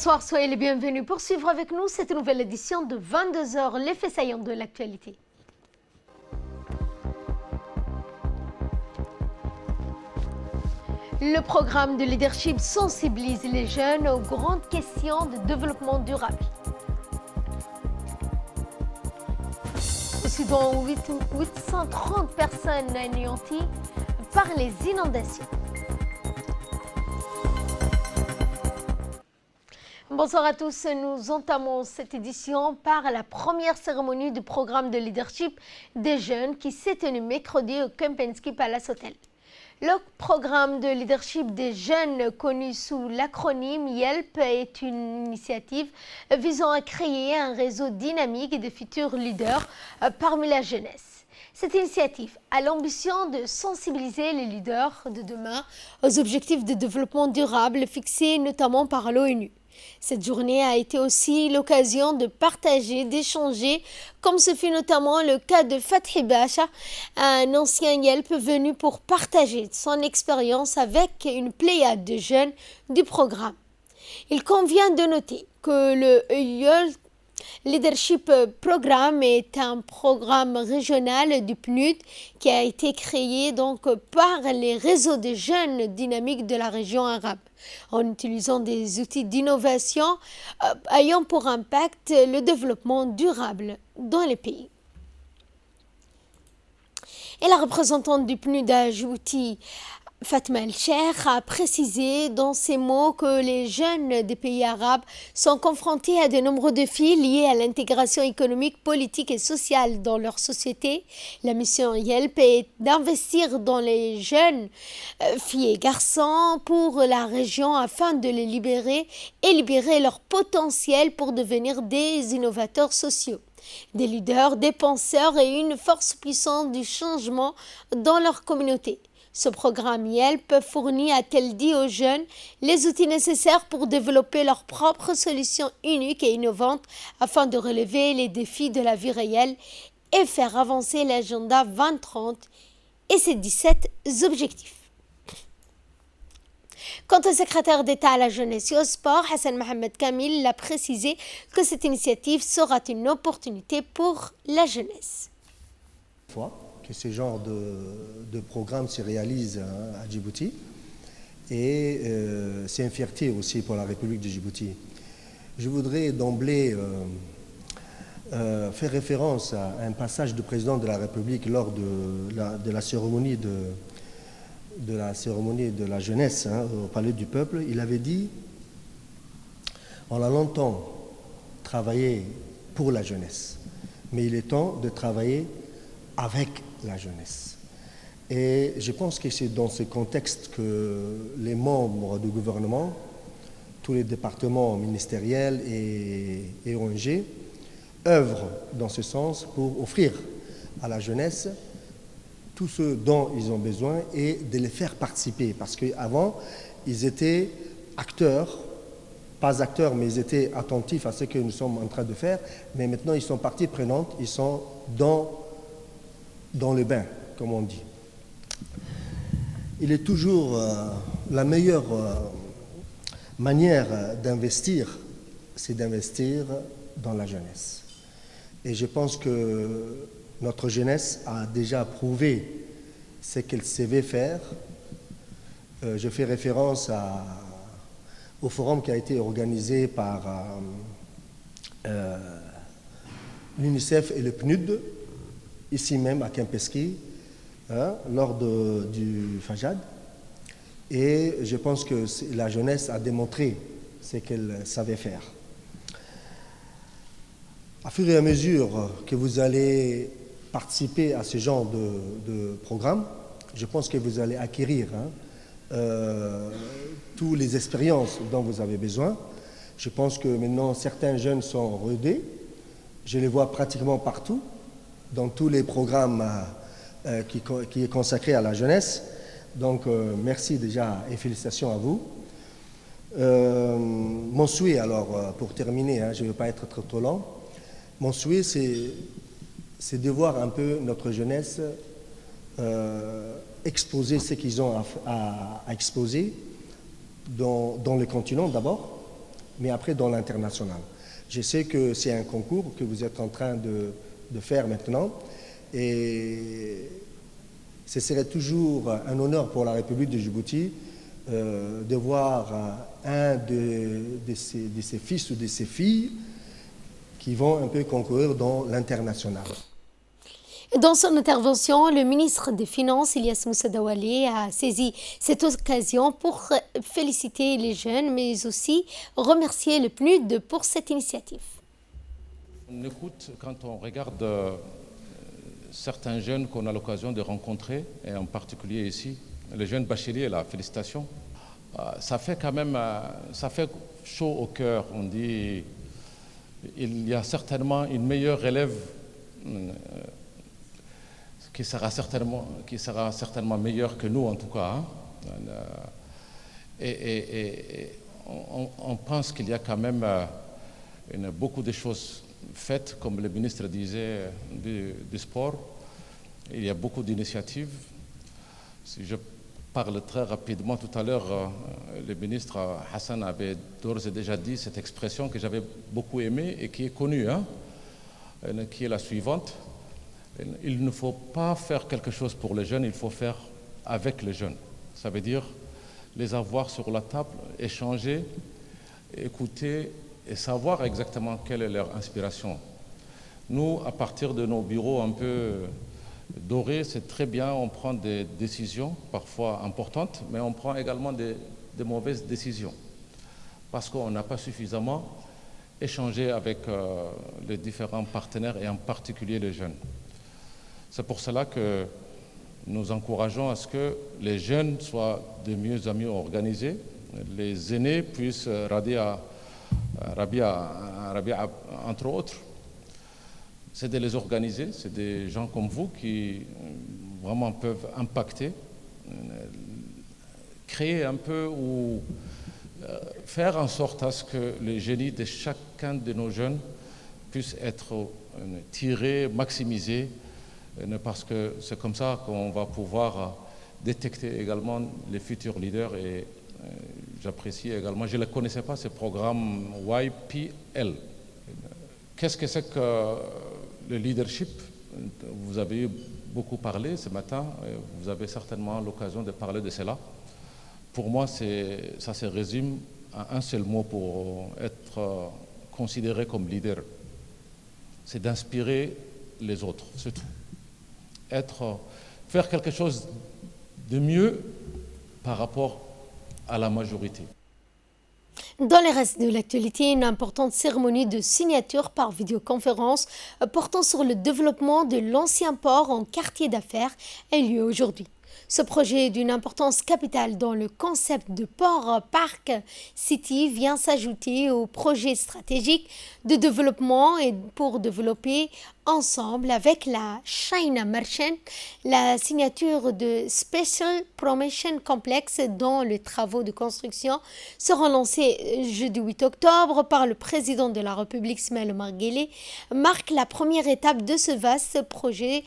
Bonsoir, soyez les bienvenus pour suivre avec nous cette nouvelle édition de 22 heures, les faits saillants de l'actualité. Le programme de leadership sensibilise les jeunes aux grandes questions de développement durable. Au Soudan, 830 personnes anéanties par les inondations. Bonsoir à tous, nous entamons cette édition par la première cérémonie du programme de leadership des jeunes qui s'est tenue mercredi au Kempinski Palace Hotel. Le programme de leadership des jeunes, connu sous l'acronyme YELP, est une initiative visant à créer un réseau dynamique de futurs leaders parmi la jeunesse. Cette initiative a l'ambition de sensibiliser les leaders de demain aux objectifs de développement durable fixés notamment par l'ONU. Cette journée a été aussi l'occasion de partager, d'échanger, comme ce fut notamment le cas de Fathi Bacha, un ancien YELP venu pour partager son expérience avec une pléiade de jeunes du programme. Il convient de noter que le YELP Leadership Programme est un programme régional du PNUD qui a été créé donc par les réseaux de jeunes dynamiques de la région arabe en utilisant des outils d'innovation ayant pour impact le développement durable dans les pays. Et la représentante du PNUD à Djibouti, Fatma El-Cheikh, a précisé dans ses mots que les jeunes des pays arabes sont confrontés à de nombreux défis liés à l'intégration économique, politique et sociale dans leur société. La mission YELP est d'investir dans les jeunes filles et garçons pour la région afin de les libérer et libérer leur potentiel pour devenir des innovateurs sociaux, des leaders, des penseurs et une force puissante du changement dans leur communauté. Ce programme YELP fournit, a-t-elle dit aux jeunes, les outils nécessaires pour développer leurs propres solutions uniques et innovantes afin de relever les défis de la vie réelle et faire avancer l'agenda 2030 et ses 17 objectifs. Quant au secrétaire d'État à la jeunesse et au sport, Hassan Mohamed Kamil l'a précisé que cette initiative sera une opportunité pour la jeunesse. Que ce genre de programme se réalise à Djibouti et c'est une fierté aussi pour la République de Djibouti. Je voudrais d'emblée faire référence à un passage du président de la République lors de la cérémonie de la jeunesse au Palais du Peuple. Il avait dit « On a longtemps travaillé pour la jeunesse, mais il est temps de travailler avec la jeunesse. » Et je pense que c'est dans ce contexte que les membres du gouvernement, tous les départements ministériels et ONG œuvrent dans ce sens pour offrir à la jeunesse tout ce dont ils ont besoin et de les faire participer. Parce qu'avant, ils étaient acteurs, pas acteurs, mais ils étaient attentifs à ce que nous sommes en train de faire. Mais maintenant, ils sont partie prenante, ils sont dans le bain, comme on dit. Il est toujours la meilleure manière d'investir, c'est d'investir dans la jeunesse. Et je pense que notre jeunesse a déjà prouvé ce qu'elle savait faire. Je fais référence au forum qui a été organisé par l'UNICEF et le PNUD, ici même à Kempinski, lors du Fajad. Et je pense que la jeunesse a démontré ce qu'elle savait faire. À fur et à mesure que vous allez participer à ce genre de programme, je pense que vous allez acquérir toutes les expériences dont vous avez besoin. Je pense que maintenant, certains jeunes sont rodés. Je les vois pratiquement partout, dans tous les programmes qui est consacré à la jeunesse. Donc, merci déjà et félicitations à vous. Mon souhait, alors, pour terminer, je ne vais pas être trop long, mon souhait, c'est de voir un peu notre jeunesse exposer ce qu'ils ont à exposer dans le continent d'abord, mais après dans l'international. Je sais que c'est un concours que vous êtes en train de faire maintenant, et ce serait toujours un honneur pour la République de Djibouti de voir un de ses fils ou de ses filles qui vont un peu concourir dans l'international. Dans son intervention, le ministre des Finances, Ilyas Moussa Dawalé, a saisi cette occasion pour féliciter les jeunes, mais aussi remercier le PNUD pour cette initiative. On écoute quand on regarde certains jeunes qu'on a l'occasion de rencontrer, et en particulier ici, les jeunes bacheliers, la félicitation. Ça fait quand même, ça fait chaud au cœur. On dit, il y a certainement une meilleure élève qui sera certainement meilleure que nous, en tout cas. Et on pense qu'il y a quand même beaucoup de choses faites, comme le ministre disait, du sport. Il y a beaucoup d'initiatives. Si je parle très rapidement, tout à l'heure, le ministre Hassan avait d'ores et déjà dit cette expression que j'avais beaucoup aimée et qui est connue, qui est la suivante. Il ne faut pas faire quelque chose pour les jeunes, il faut faire avec les jeunes. Ça veut dire les avoir sur la table, échanger, écouter et savoir exactement quelle est leur inspiration. Nous, à partir de nos bureaux un peu dorés, c'est très bien, on prend des décisions parfois importantes, mais on prend également des mauvaises décisions parce qu'on n'a pas suffisamment échangé avec les différents partenaires et en particulier les jeunes. C'est pour cela que nous encourageons à ce que les jeunes soient de mieux en mieux organisés, les aînés puissent, Rabia entre autres, c'est de les organiser, c'est des gens comme vous qui vraiment peuvent impacter, créer un peu ou faire en sorte à ce que les génies de chacun de nos jeunes puissent être tirés, maximisés, parce que c'est comme ça qu'on va pouvoir détecter également les futurs leaders. Et j'apprécie également, je ne connaissais pas ce programme YPL. Qu'est-ce que c'est que le leadership? Vous avez beaucoup parlé ce matin, vous avez certainement l'occasion de parler de cela. Pour moi, ça se résume à un seul mot pour être considéré comme leader. C'est d'inspirer les autres, c'est tout. Faire quelque chose de mieux par rapport à la majorité. Dans les restes de l'actualité, une importante cérémonie de signature par vidéoconférence portant sur le développement de l'ancien port en quartier d'affaires a lieu aujourd'hui. Ce projet est d'une importance capitale dans le concept de Port Park City vient s'ajouter au projet stratégique de développement et pour développer ensemble avec la China Merchant la signature de Special Promotion Complex dont les travaux de construction seront lancés jeudi 8 octobre par le président de la République Ismaël Omar Guelleh marque la première étape de ce vaste projet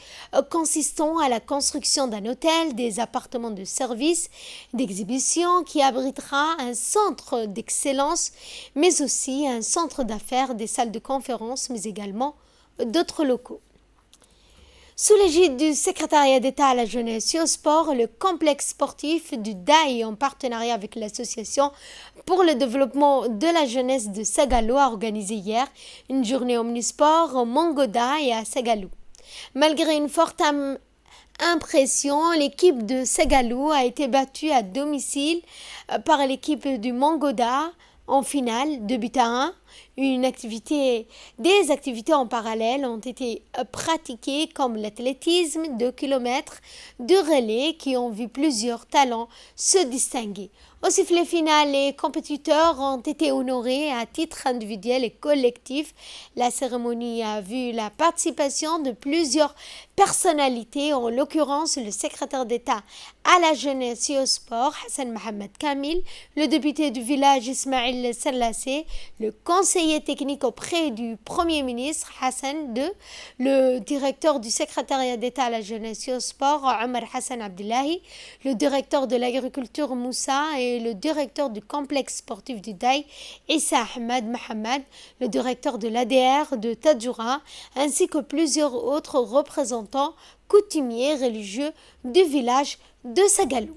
consistant à la construction d'un hôtel, des appartements de services, d'exhibition qui abritera un centre d'excellence mais aussi un centre d'affaires, des salles de conférence mais également d'autres locaux. Sous l'égide du secrétariat d'État à la jeunesse et au sport, le complexe sportif du DAI en partenariat avec l'association pour le développement de la jeunesse de Sagalou a organisé hier une journée omnisport au Mongoda et à Sagalou. Malgré une forte impression, l'équipe de Sagalou a été battue à domicile par l'équipe du Mongoda en finale 2-1. Des activités en parallèle ont été pratiquées comme l'athlétisme, 2 km de relais qui ont vu plusieurs talents se distinguer. Au sifflet final, les compétiteurs ont été honorés à titre individuel et collectif. La cérémonie a vu la participation de plusieurs personnalités, en l'occurrence le secrétaire d'État à la jeunesse et au sport, Hassan Mohamed Kamil, le député du village Ismail Sellassé, le conseiller technique auprès du Premier ministre Hassan II, le directeur du secrétariat d'État à la jeunesse et au sport Omar Hassan Abdullahi, le directeur de l'agriculture Moussa et le directeur du complexe sportif du Daï Issa Ahmed Mohamed, le directeur de l'ADR de Tadjoura, ainsi que plusieurs autres représentants coutumiers religieux du village de Sagalou.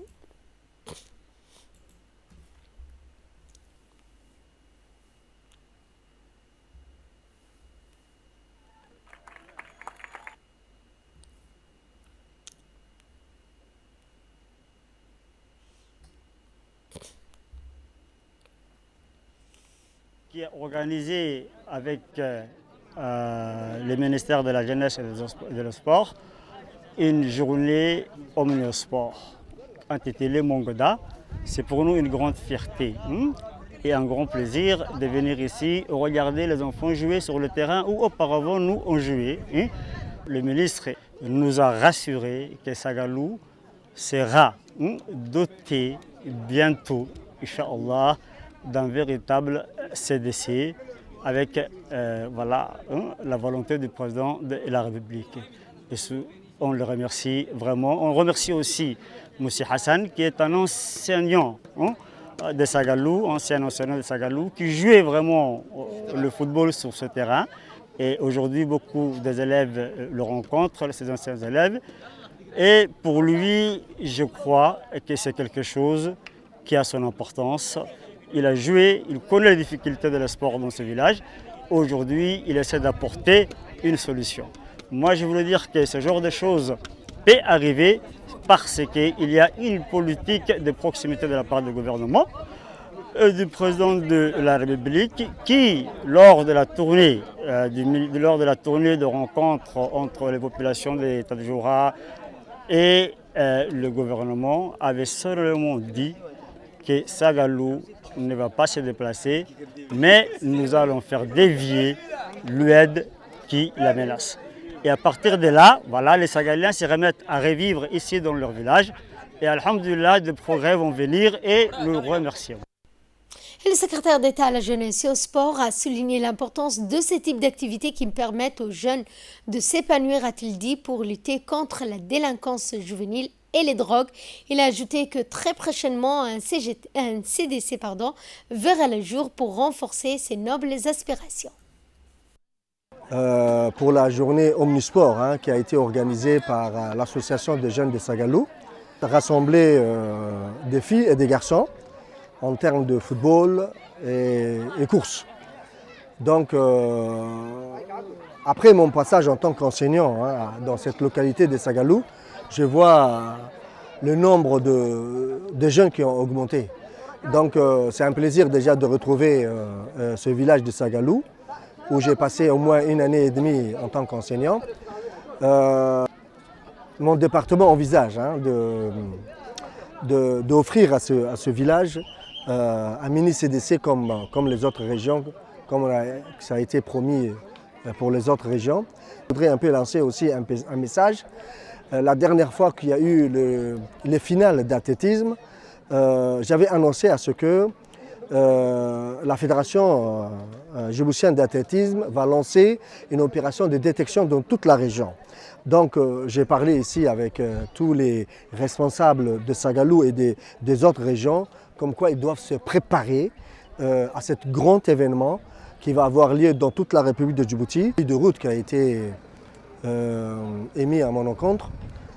Qui est organisé avec le ministère de la Jeunesse et du Sport une journée omnisport intitulée Mongoda. C'est pour nous une grande fierté et un grand plaisir de venir ici regarder les enfants jouer sur le terrain où auparavant nous on jouait. Le ministre nous a rassuré que Sagalou sera doté bientôt, Inch'Allah, d'un véritable CDC avec la volonté du président de la République. Et on le remercie vraiment. On remercie aussi M. Hassan qui est un enseignant de Sagalou, ancien enseignant de Sagalou, qui jouait vraiment le football sur ce terrain. Et aujourd'hui, beaucoup des élèves le rencontrent, ces anciens élèves. Et pour lui, je crois que c'est quelque chose qui a son importance. Il a joué, il connaît les difficultés de le sport dans ce village. Aujourd'hui, il essaie d'apporter une solution. Moi, je voulais dire que ce genre de choses peut arriver parce qu'il y a une politique de proximité de la part du gouvernement et du président de la République qui, lors de la tournée, de rencontre entre les populations de Tadjoura et le gouvernement, avait seulement dit que Sagalou ne va pas se déplacer, mais nous allons faire dévier l'UED qui la menace. Et à partir de là, voilà, les Sagaliens se remettent à revivre ici dans leur village. Et alhamdoulilah, des progrès vont venir et nous remercions. Le secrétaire d'État à la jeunesse et au sport a souligné l'importance de ce type d'activités qui permettent aux jeunes de s'épanouir, a-t-il dit, pour lutter contre la délinquance juvénile et les drogues. Il a ajouté que très prochainement un CDC verra le jour pour renforcer ses nobles aspirations. Pour la journée Omnisport qui a été organisée par l'association des jeunes de Sagalou, rassembler des filles et des garçons en termes de football et course. Donc après mon passage en tant qu'enseignant dans cette localité de Sagalou, je vois le nombre de jeunes qui ont augmenté. Donc c'est un plaisir déjà de retrouver ce village de Sagalou, où j'ai passé au moins 1 année et demie en tant qu'enseignant. Mon département envisage d'offrir à ce village un mini-CDC comme les autres régions, comme ça a été promis pour les autres régions. Je voudrais un peu lancer aussi un message. La dernière fois qu'il y a eu les finales d'athlétisme, j'avais annoncé à ce que la fédération djiboutienne d'athlétisme va lancer une opération de détection dans toute la région. Donc j'ai parlé ici avec tous les responsables de Sagalou et des autres régions, comme quoi ils doivent se préparer à ce grand événement qui va avoir lieu dans toute la République de Djibouti. La de route qui a été émise à mon encontre,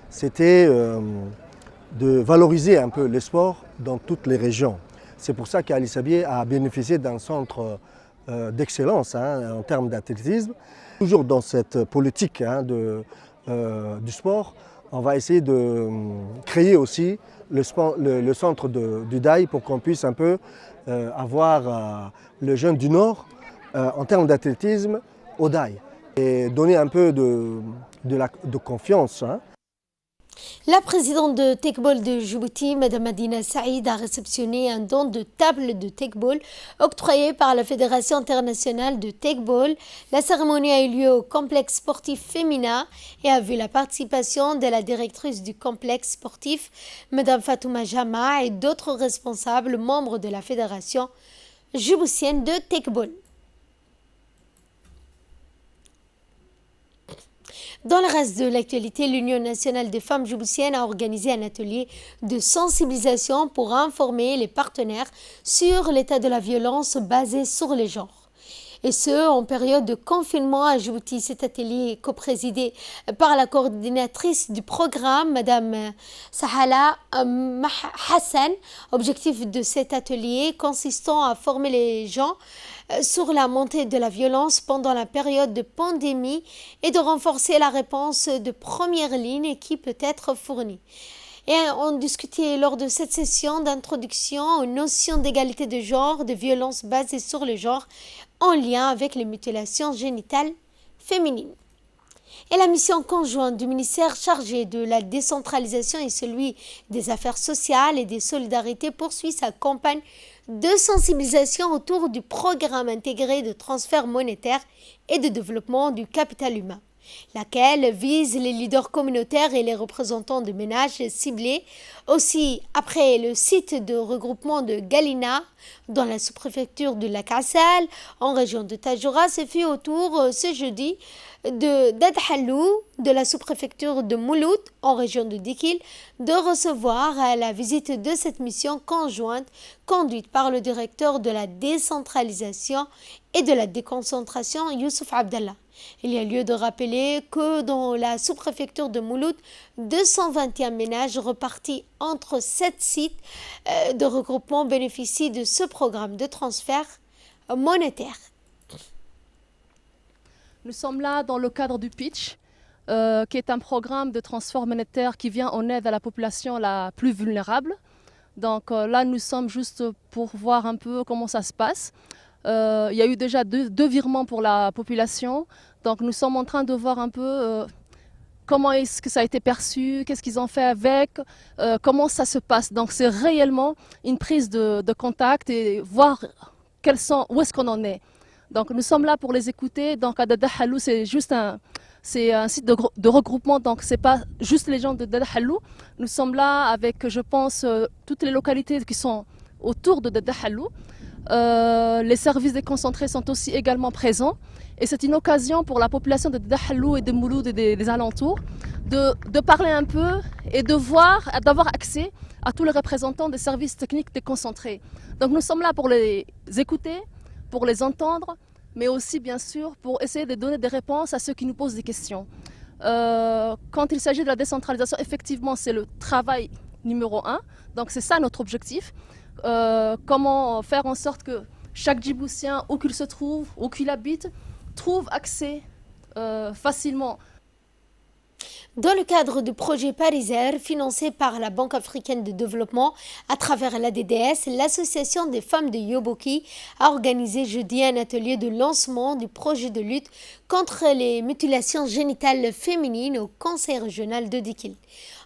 c'était de valoriser un peu le sport dans toutes les régions. C'est pour ça qu'Ali Sabié a bénéficié d'un centre d'excellence en termes d'athlétisme. Toujours dans cette politique du sport, on va essayer de créer aussi le centre du Daï pour qu'on puisse un peu avoir le jeune du Nord en termes d'athlétisme au Daï et donner un peu de confiance. La présidente de Tekball de Djibouti, Mme Madina Saïd, a réceptionné un don de table de Tekball octroyé par la Fédération internationale de Tekball. La cérémonie a eu lieu au complexe sportif féminin et a vu la participation de la directrice du complexe sportif, Mme Fatouma Jama, et d'autres responsables membres de la Fédération djiboutienne de Tekball. Dans le reste de l'actualité, l'Union nationale des femmes djiboutiennes a organisé un atelier de sensibilisation pour informer les partenaires sur l'état de la violence basée sur les genres. Et ce, en période de confinement à Djibouti. Cet atelier est coprésidé par la coordinatrice du programme, Madame Sahala Hassan. Objectif de cet atelier consistant à former les gens sur la montée de la violence pendant la période de pandémie et de renforcer la réponse de première ligne qui peut être fournie. Et on discutait lors de cette session d'introduction aux notions d'égalité de genre, de violence basée sur le genre, en lien avec les mutilations génitales féminines. Et la mission conjointe du ministère chargé de la décentralisation et celui des affaires sociales et des solidarités poursuit sa campagne de sensibilisation autour du programme intégré de transfert monétaire et de développement du capital humain, laquelle vise les leaders communautaires et les représentants de ménages ciblés. Aussi, après le site de regroupement de Galina, dans la sous-préfecture de Lakassal, en région de Tajoura, se fait autour ce jeudi de Dadhalou, de la sous-préfecture de Mouloud, en région de Dikil, de recevoir la visite de cette mission conjointe conduite par le directeur de la décentralisation et de la déconcentration, Youssouf Abdallah. Il y a lieu de rappeler que dans la sous-préfecture de Mouloud, 221 ménages repartis entre 7 sites de regroupement bénéficient de ce programme de transfert monétaire. Nous sommes là dans le cadre du Pitch, qui est un programme de transfert monétaire qui vient en aide à la population la plus vulnérable. Donc là, nous sommes juste pour voir un peu comment ça se passe. Il y a eu déjà deux virements pour la population. Donc nous sommes en train de voir un peu comment est-ce que ça a été perçu, qu'est-ce qu'ils ont fait avec, comment ça se passe. Donc c'est réellement une prise de contact et voir où est-ce qu'on en est. Donc nous sommes là pour les écouter. Donc à Dadhalou, c'est juste un site de regroupement, donc ce n'est pas juste les gens de Dadhalou. Nous sommes là avec, je pense, toutes les localités qui sont autour de Dadhalou. Les services déconcentrés sont aussi également présents. Et c'est une occasion pour la population de Dadhalou et de Mouloud et des alentours de parler un peu et d'avoir accès à tous les représentants des services techniques déconcentrés. Donc nous sommes là pour les écouter, pour les entendre, mais aussi bien sûr pour essayer de donner des réponses à ceux qui nous posent des questions. Quand il s'agit de la décentralisation, effectivement c'est le travail numéro 1, donc c'est ça notre objectif. Comment faire en sorte que chaque Djiboutien, où qu'il se trouve, où qu'il habite, trouve accès facilement. Dans le cadre du projet Pariser, financé par la Banque africaine de développement à travers la DDS, l'Association des femmes de Yoboki a organisé jeudi un atelier de lancement du projet de lutte contre les mutilations génitales féminines au Conseil régional de Dikil.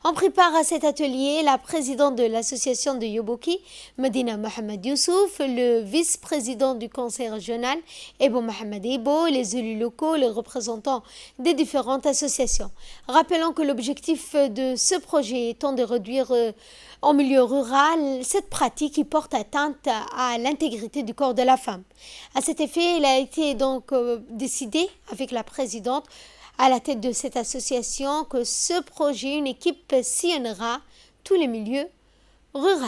En prit part à cet atelier la présidente de l'association de Yoboki, Medina Mohamed Youssouf, le vice-président du conseil régional, Ebo Mohamed Ebo, les élus locaux, les représentants des différentes associations. Rappelons que l'objectif de ce projet étant de réduire en milieu rural cette pratique qui porte atteinte à l'intégrité du corps de la femme. À cet effet, il a été donc décidé avec la présidente à la tête de cette association que ce projet, une équipe sillonnera tous les milieux ruraux.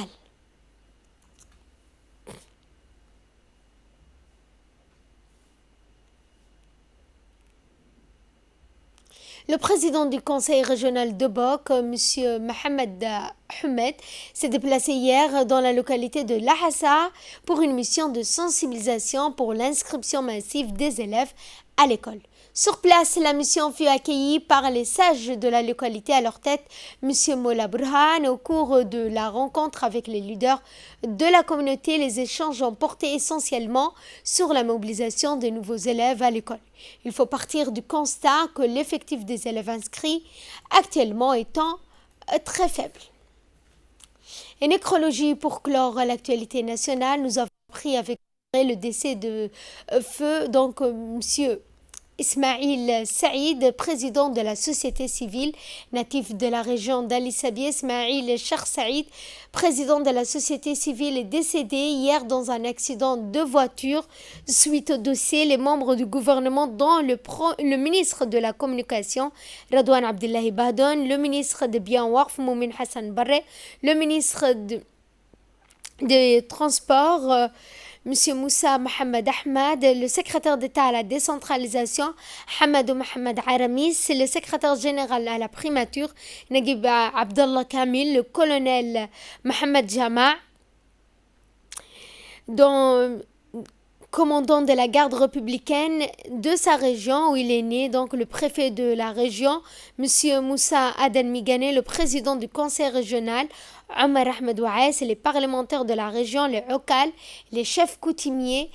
Le président du conseil régional de Bok, M. Mohamed Ahmed, s'est déplacé hier dans la localité de Lahassa pour une mission de sensibilisation pour l'inscription massive des élèves à l'école. Sur place, la mission fut accueillie par les sages de la localité, à leur tête M. Mola Burhan. Au cours de la rencontre avec les leaders de la communauté, les échanges ont porté essentiellement sur la mobilisation des nouveaux élèves à l'école. Il faut partir du constat que l'effectif des élèves inscrits actuellement étant très faible. Et nécrologie pour clore l'actualité nationale, nous avons appris avec le décès de feu, donc monsieur Ismail Saïd, président de la société civile, natif de la région d'Ali Sabieh. Ismail Cheikh Saïd, président de la société civile, est décédé hier dans un accident de voiture. Suite au dossier, les membres du gouvernement, dont le ministre de la Communication, Radouane Abdullahi Bahdon, le ministre des Biens Waqf, Moumin Hassan Barre, le ministre des Transports, M. Moussa Mohamed Ahmad, le secrétaire d'État à la décentralisation, Hamadou Mohamed Aramis, le secrétaire général à la primature, Naguib Abdallah Kamil, le colonel Mohamed Jama, commandant de la garde républicaine de sa région où il est né, donc le préfet de la région, M. Moussa Aden Migane, le président du conseil régional, Omar Ahmed Ouaes, les parlementaires de la région, les Okal, les chefs coutumiers,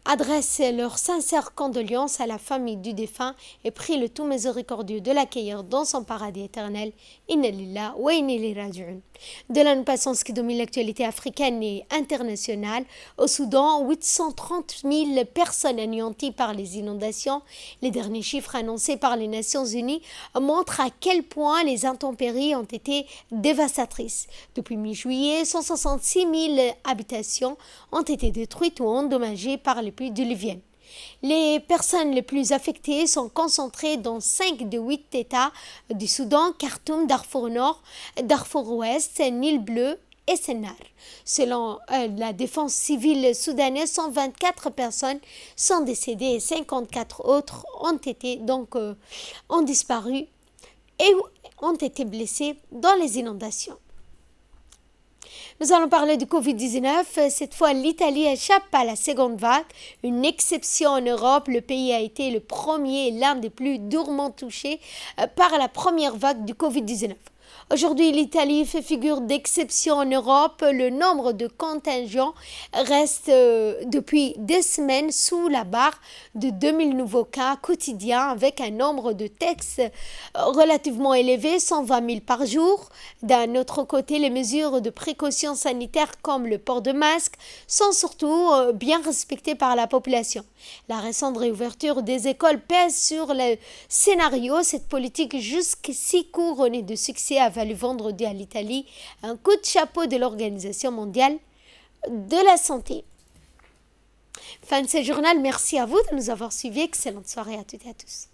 adressent leurs sincères condoléances à la famille du défunt et prient le tout miséricordieux de l'accueillir dans son paradis éternel. Inna lillah wa inna ilayhi raji'un. De là, nous passons ce qui domine l'actualité africaine et internationale. Au Soudan, 830 000 personnes anéanties par les inondations. Les derniers chiffres annoncés par les Nations Unies montrent à quel point les intempéries ont été dévastatrices. Depuis mi-juillet, 166 000 habitations ont été détruites ou endommagées par les pluies diluviennes. Les personnes les plus affectées sont concentrées dans 5 des 8 États du Soudan, Khartoum, Darfour Nord, Darfour Ouest, Nil Bleu et Sennar. Selon la défense civile soudanaise, 124 personnes sont décédées et 54 autres ont disparu et ont été blessées dans les inondations. Nous allons parler du Covid-19. Cette fois, l'Italie échappe à la seconde vague. Une exception en Europe. Le pays a été le premier et l'un des plus durement touchés par la première vague du Covid-19. Aujourd'hui, l'Italie fait figure d'exception en Europe. Le nombre de contagions reste depuis des semaines sous la barre de 2000 nouveaux cas quotidiens avec un nombre de tests relativement élevé, 120 000 par jour. D'un autre côté, les mesures de précaution sanitaire comme le port de masque sont surtout bien respectées par la population. La récente réouverture des écoles pèse sur le scénario. Cette politique jusqu'ici couronnée de succès a valu vendredi à l'Italie un coup de chapeau de l'Organisation mondiale de la santé. Fin de ce journal, merci à vous de nous avoir suivis. Excellente soirée à toutes et à tous.